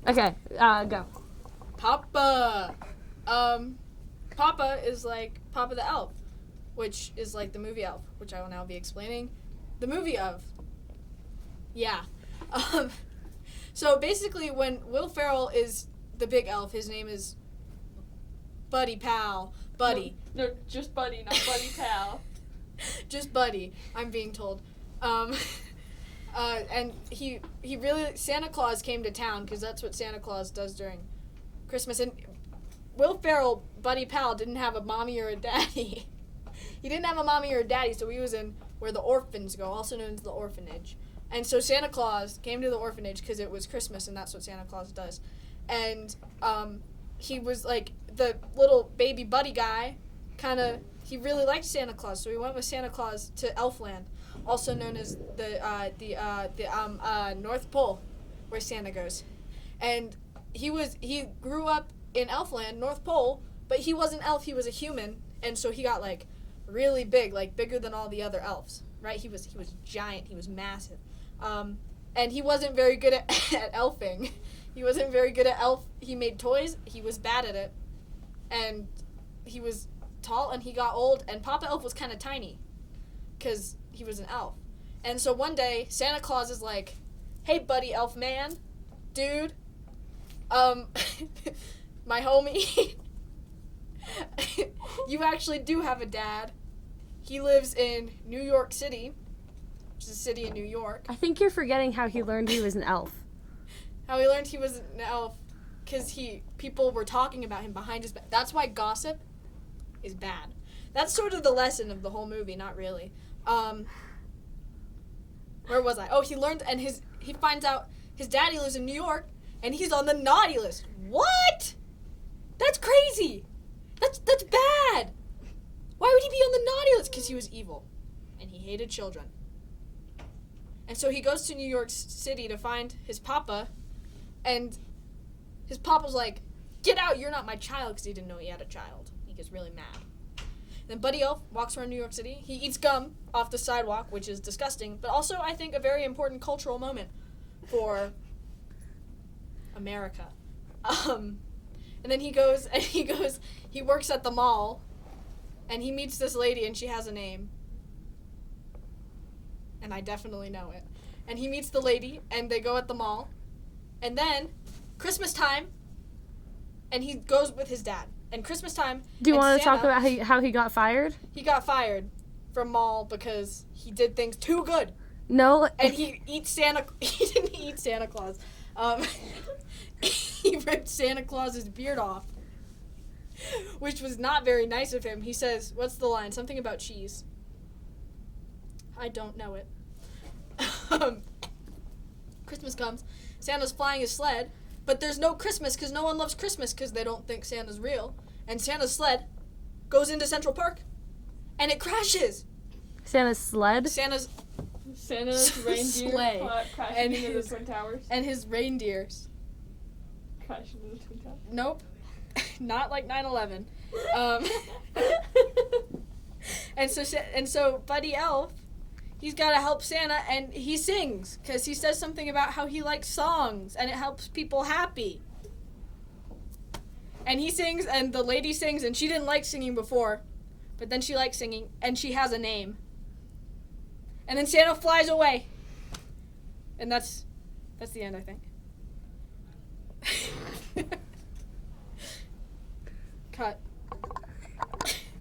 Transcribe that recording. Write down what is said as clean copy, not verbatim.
Okay, go. Papa. Papa is like Papa the Elf, which is like the movie Elf, which I will now be explaining. The movie of. Yeah. So basically, when Will Ferrell is the big elf, his name is Buddy Pal. Buddy. No, just Buddy, not Buddy Pal. Just Buddy, I'm being told. And he really, Santa Claus came to town, because that's what Santa Claus does during Christmas. And Will Ferrell, Buddy Pal, didn't have a mommy or a daddy. He didn't have a mommy or a daddy, so he was in where the orphans go, also known as the orphanage. And so Santa Claus came to the orphanage because it was Christmas, and that's what Santa Claus does. And he was like the little baby buddy guy, he really liked Santa Claus, so he went with Santa Claus to Elfland, also known as the North Pole, where Santa goes. And he grew up in Elfland, North Pole, but he wasn't elf, he was a human, and so he got like really big, like bigger than all the other elves, right? He was giant, he was massive. And he wasn't very good at elfing. He wasn't very good at elf. He made toys. He was bad at it. And he was tall, and he got old, and Papa Elf was kind of tiny because he was an elf. And so one day, Santa Claus is like, hey, buddy elf man, dude, my homie, you actually do have a dad. He lives in New York City, which is a city in New York. I think you're forgetting how he learned he was an elf. How he learned he was an elf, because people were talking about him behind his back. That's why gossip is bad. That's sort of the lesson of the whole movie, not really. Where was I? Oh, he learned, and he finds out his daddy lives in New York, and he's on the naughty list. What? That's crazy. That's bad. Why would he be on the naughty list? Because he was evil, and he hated children. And so he goes to New York City to find his papa, and his papa's like, get out, you're not my child, because he didn't know he had a child. He gets really mad. Then Buddy Elf walks around New York City. He eats gum off the sidewalk, which is disgusting, but also, I think, a very important cultural moment for America. And then he works at the mall, and he meets this lady, and she has a name. And I definitely know it. And he meets the lady, and they go at the mall. And then, Christmas time, and he goes with his dad. And Christmas time, do you want to talk about how he got fired? He got fired from mall because he did things too good. No. And he didn't eat Santa Claus. He ripped Santa Claus's beard off, which was not very nice of him. He says, what's the line? Something about cheese. I don't know it. Christmas comes. Santa's flying his sled, but there's no Christmas because no one loves Christmas because they don't think Santa's real. And Santa's sled goes into Central Park, and it crashes. Santa's sled? Santa's reindeer crashing into the Twin Towers. And his reindeers. Crashing into the Twin Towers? Nope. Not like 9/11. And so Buddy Elf, he's got to help Santa, and he sings, because he says something about how he likes songs, and it helps people happy. And he sings, and the lady sings, and she didn't like singing before, but then she likes singing, and she has a name. And then Santa flies away. And that's the end, I think.